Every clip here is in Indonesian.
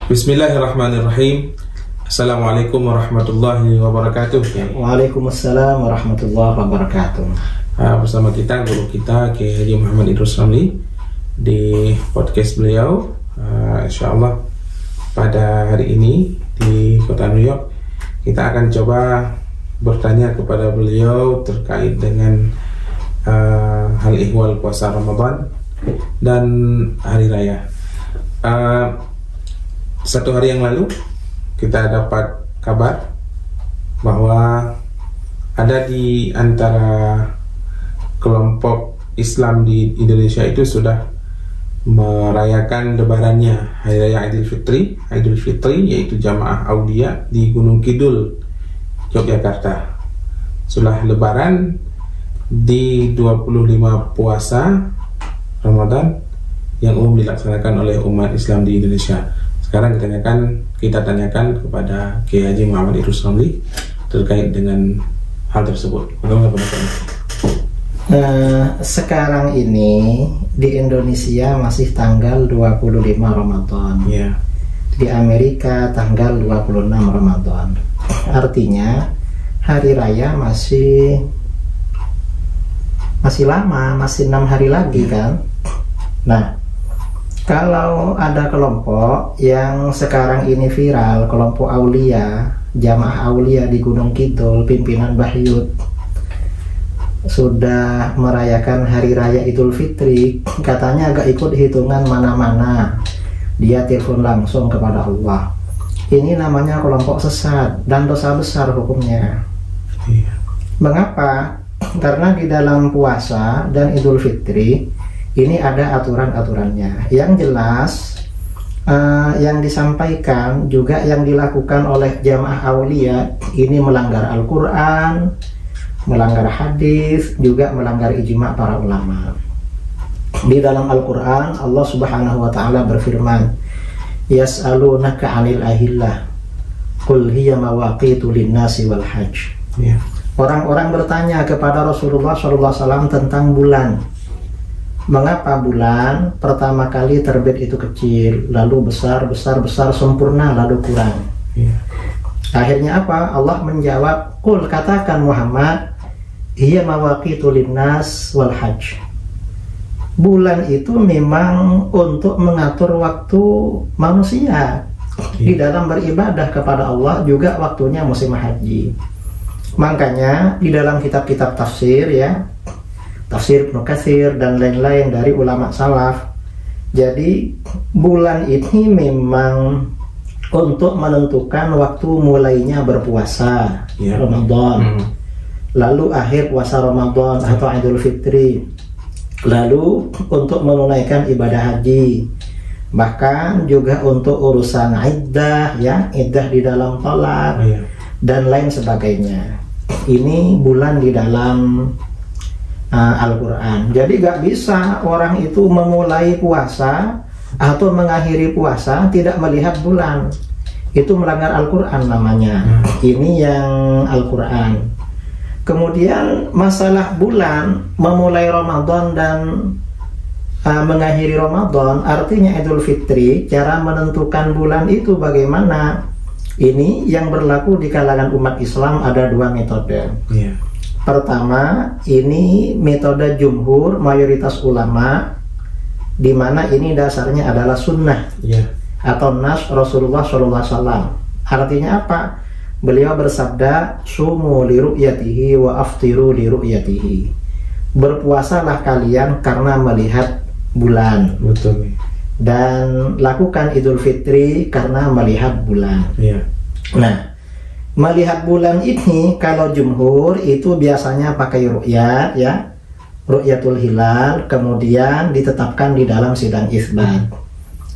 Bismillahirrahmanirrahim. Assalamualaikum warahmatullahi wabarakatuh. Waalaikumsalam warahmatullahi wabarakatuh. Bersama kita guru kita Kiai Haji Muhammad Idrus Ramli di podcast beliau. Insyaallah pada hari ini di kota New York kita akan coba bertanya kepada beliau terkait dengan hal ihwal puasa Ramadan dan hari raya. Satu hari yang lalu kita dapat kabar bahwa ada di antara kelompok Islam di Indonesia itu sudah merayakan lebarannya Hari Raya Idul Fitri yaitu jamaah Aulia di Gunung Kidul, Yogyakarta. Setelah lebaran di 25 puasa Ramadan yang umum dilaksanakan oleh umat Islam di Indonesia. Sekarang kita tanyakan kepada Kiai Haji Muhammad Idrus Ramli terkait dengan hal tersebut. Bagaimana pendapatnya? Sekarang ini di Indonesia masih tanggal 25 Ramadan. Yeah. Di Amerika tanggal 26 Ramadan. Artinya hari raya masih lama, masih 6 hari lagi kan. Nah, kalau ada kelompok yang sekarang ini viral, kelompok Aulia, jamaah Aulia di Gunung Kidul, pimpinan Bahyut, sudah merayakan Hari Raya Idul Fitri, katanya agak ikut hitungan mana-mana. Dia telepon langsung kepada Allah. Ini namanya kelompok sesat dan dosa besar hukumnya. Iya. Mengapa? Karena di dalam puasa dan Idul Fitri ini ada aturan-aturannya. Yang jelas yang disampaikan juga yang dilakukan oleh jamaah Aulia ini melanggar Al-Quran, melanggar hadis, juga melanggar ijma' para ulama. Di dalam Al-Quran Allah Subhanahu wa taala berfirman, "Yas'alunaka 'anil ahillah, qul hiya mawaqitu lin-nasi wal hajj." Yeah. Orang-orang bertanya kepada Rasulullah SAW tentang bulan. Mengapa bulan pertama kali terbit itu kecil, lalu besar, sempurna, lalu kurang? Yeah. Akhirnya apa? Allah menjawab, "Qul, katakan Muhammad, hiya mawaqitu linnas wal hajj." Bulan itu memang untuk mengatur waktu manusia di dalam beribadah kepada Allah, juga waktunya musim haji. Makanya di dalam kitab-kitab tafsir ya, Tafsir Ibnu Katsir dan lain-lain dari ulama salaf, jadi bulan ini memang untuk menentukan waktu mulainya berpuasa, yeah, Ramadan, lalu akhir puasa Ramadan atau Idul Fitri, lalu untuk menunaikan ibadah haji, bahkan juga untuk urusan iddah ya, iddah di dalam talak, yeah, dan lain sebagainya. Ini bulan di dalam Al-Quran. Jadi gak bisa orang itu memulai puasa atau mengakhiri puasa tidak melihat bulan. Itu melanggar Al-Quran namanya. Ini yang Al-Quran. Kemudian masalah bulan, memulai Ramadan dan mengakhiri Ramadan, artinya Idul Fitri, cara menentukan bulan itu bagaimana? Ini yang berlaku di kalangan umat Islam ada dua metode. Yeah. Pertama, ini metode jumhur, mayoritas ulama, di mana ini dasarnya adalah sunnah, yeah, atau nas Rasulullah SAW. Artinya apa? Beliau bersabda, "Sumu li ru'yatihi wa aftiru li ru'yatihi." Berpuasalah kalian karena melihat bulan. Betul. Dan lakukan Idul Fitri karena melihat bulan. Yeah. Nah, melihat bulan ini kalau jumhur itu biasanya pakai ru'yat ya, ru'yatul hilal, kemudian ditetapkan di dalam sidang itsbat.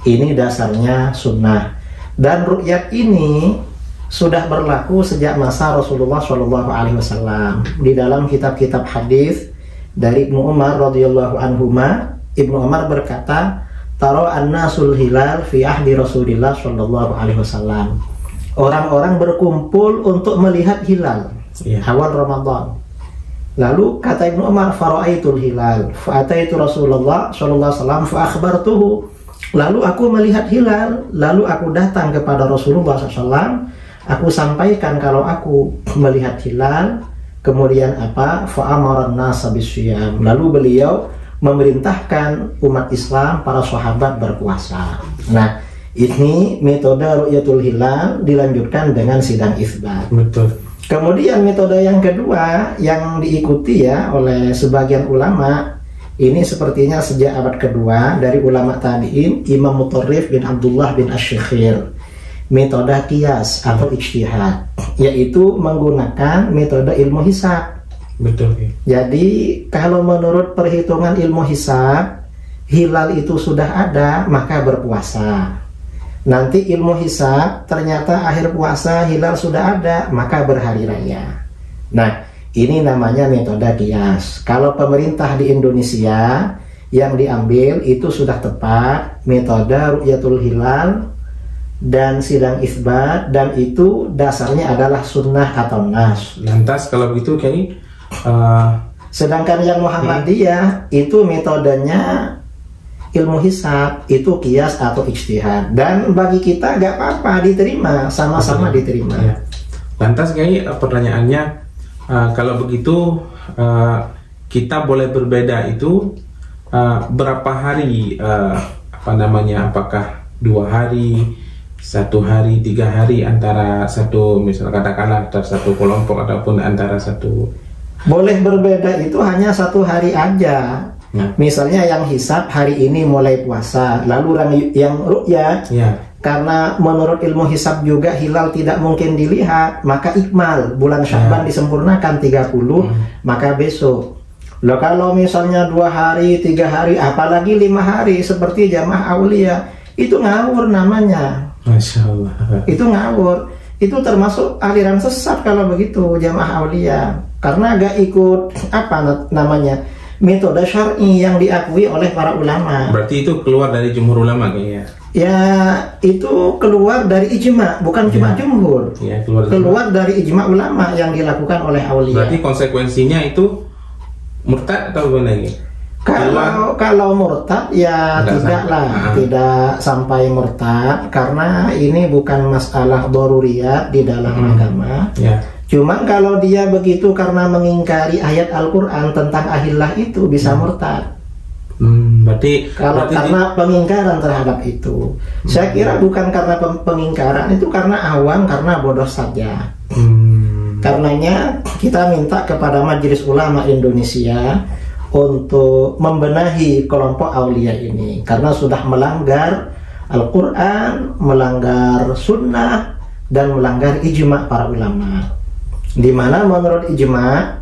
Ini dasarnya sunnah. Dan ru'yat ini sudah berlaku sejak masa Rasulullah SAW. Di dalam kitab-kitab hadis dari Ibnu Umar radhiyallahu anhuma, Ibnu Umar berkata, "Tara an-nasul hilal fi ahdi Rasulillah SAW." Orang-orang berkumpul untuk melihat hilal, yeah, awal Ramadan. Lalu kata Ibnu Umar, "Fara'aitul hilal, fa'ataitu Rasulullah sallallahu alaihi wasallam fa akhbartuhu." Lalu aku melihat hilal, lalu aku datang kepada Rasulullah SAW. Aku sampaikan kalau aku melihat hilal, kemudian apa? Fa'amaran nasa bisyiyam. Lalu beliau memerintahkan umat Islam, para sahabat berpuasa. Nah, ini metode ru'yatul hilal dilanjutkan dengan sidang itsbat. Betul. Kemudian metode yang kedua yang diikuti ya oleh sebagian ulama, ini sepertinya sejak abad kedua dari ulama tabi'in, Imam Mutarrif bin Abdullah bin Asy-Syakhir, metode qiyas atau ijtihad, yaitu menggunakan metode ilmu hisab. Betul. Jadi kalau menurut perhitungan ilmu hisab, hilal itu sudah ada, maka berpuasa. Nanti ilmu hisab ternyata akhir puasa hilal sudah ada, maka berhari raya. Nah, ini namanya metode qiyas. Kalau pemerintah di Indonesia yang diambil itu sudah tepat, metode ru'yatul hilal dan sidang itsbat, dan itu dasarnya adalah sunnah atau nas. Lantas kalau begitu Kiai, sedangkan yang Muhammadiyah itu metodenya ilmu hisab, itu qiyas atau ijtihad, dan bagi kita gak apa-apa, diterima, sama-sama diterima. Ya. Lantas Kiai, pertanyaannya, kalau begitu kita boleh berbeda itu berapa hari, apakah 2 hari, 1 hari, 3 hari antara satu, misal katakanlah antara satu kelompok ataupun antara satu. Boleh berbeda itu hanya 1 hari aja. Ya. Misalnya yang hisab hari ini mulai puasa, lalu yang ru'yah, Ya. karena menurut ilmu hisab juga hilal tidak mungkin dilihat, maka ikmal, bulan Sya'ban disempurnakan 30, maka besok. Loh kalau misalnya 2 hari, 3 hari, apalagi 5 hari seperti jamaah aulia, itu ngawur namanya. Masya Allah. Itu ngawur. Itu termasuk aliran sesat kalau begitu jamaah aulia, karena gak ikut metode syar'i yang diakui oleh para ulama. Berarti itu keluar dari jumhur ulama kayaknya. Ya, itu keluar dari ijma, bukan cuma jumhur. Ya, keluar dari ijma ulama yang dilakukan oleh aulia. Berarti konsekuensinya itu murtad atau gimana lagi? Kalau murtad ya tidak sampai murtad, karena ini bukan masalah daruriyat di dalam agama. Ya. Cuman kalau dia begitu karena mengingkari ayat Al-Quran tentang ahillah itu bisa murtad. Karena pengingkaran terhadap itu. Saya kira bukan karena pengingkaran, itu karena awam, karena bodoh saja. Karenanya kita minta kepada Majelis Ulama Indonesia untuk membenahi kelompok aulia ini, karena sudah melanggar Al-Quran, melanggar sunnah, dan melanggar ijma para ulama. Di mana menurut ijma,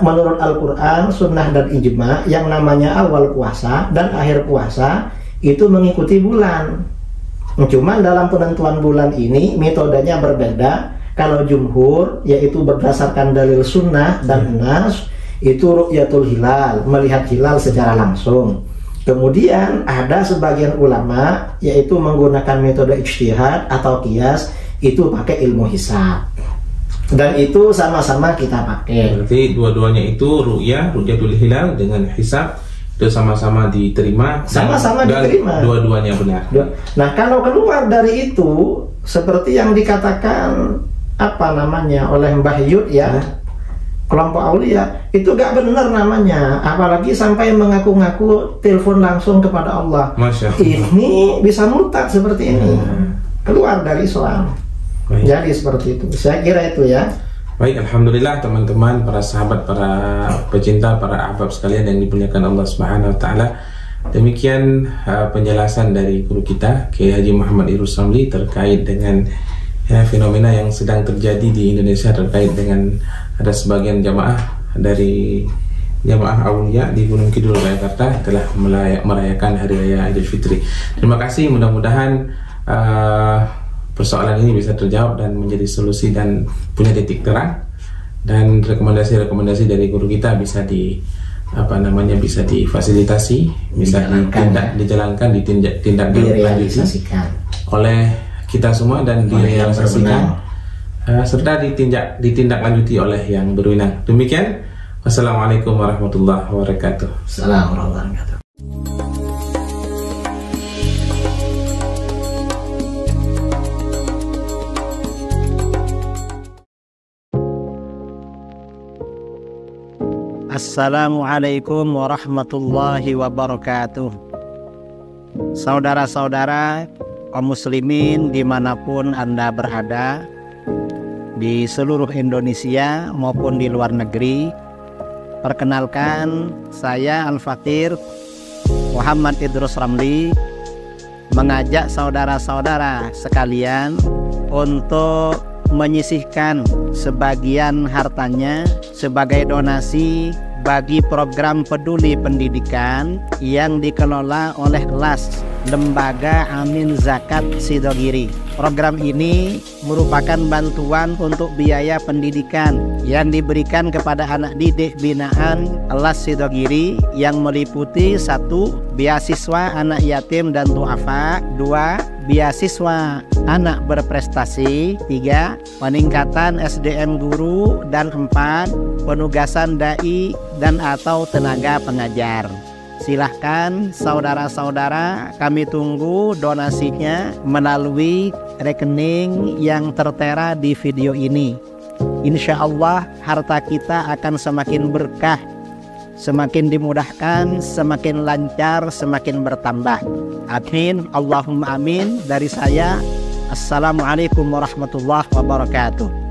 menurut Al-Quran, sunnah, dan ijma, yang namanya awal puasa dan akhir puasa itu mengikuti bulan. Cuman dalam penentuan bulan ini metodenya berbeda. Kalau jumhur, yaitu berdasarkan dalil sunnah dan nas, itu ru'yatul hilal, melihat hilal secara langsung. Kemudian ada sebagian ulama yaitu menggunakan metode ijtihad atau qiyas, itu pakai ilmu hisab. Dan itu sama-sama kita pakai. Berarti dua-duanya itu ru'yatul hilal dengan hisab itu sama-sama diterima. Sama-sama diterima. Dua-duanya benar. Nah, kalau keluar dari itu seperti yang dikatakan oleh Mbah Yud ya, kelompok aulia, itu gak benar namanya, apalagi sampai mengaku-ngaku telepon langsung kepada Allah. Masya Allah. Ini bisa murtad seperti ini, keluar dari Islam. Baik. Jadi seperti itu, saya kira itu ya. Baik, alhamdulillah teman-teman, para sahabat, para pecinta, para ahbab sekalian yang dimuliakan Allah Subhanahu wa taala. Demikian penjelasan dari guru kita Kiai Haji Muhammad Idrus Ramli terkait dengan fenomena yang sedang terjadi di Indonesia terkait dengan ada sebagian jamaah dari jamaah aulia di Gunung Kidul Jakarta telah merayakan hari raya Idul Fitri. Terima kasih, mudah-mudahan persoalan ini bisa terjawab dan menjadi solusi dan punya titik terang, dan rekomendasi-rekomendasi dari guru kita bisa bisa difasilitasi, bisa dijalankan, ditindak lanjuti oleh kita semua dan direalisasikan serta ditindak lanjuti oleh yang berwenang. Demikian, wassalamualaikum warahmatullahi wabarakatuh. Assalamualaikum warahmatullahi wabarakatuh. Assalamualaikum warahmatullahi wabarakatuh. Saudara-saudara kaum muslimin dimanapun Anda berada, di seluruh Indonesia maupun di luar negeri, perkenalkan saya Al-Fakir Muhammad Idrus Ramli mengajak saudara-saudara sekalian untuk menyisihkan sebagian hartanya sebagai donasi bagi program peduli pendidikan yang dikelola oleh LAS, Lembaga Amin Zakat Sidogiri. Program ini merupakan bantuan untuk biaya pendidikan yang diberikan kepada anak didik binaan LAS Sidogiri yang meliputi 1. Beasiswa anak yatim dan duafa, 2. Beasiswa anak berprestasi, 3. Peningkatan SDM guru, dan 4. Penugasan dai dan atau tenaga pengajar. Silahkan saudara-saudara, kami tunggu donasinya melalui rekening yang tertera di video ini. Insya Allah harta kita akan semakin berkah, semakin dimudahkan, semakin lancar, semakin bertambah. Amin, Allahumma amin. Dari saya, Assalamualaikum warahmatullahi wabarakatuh.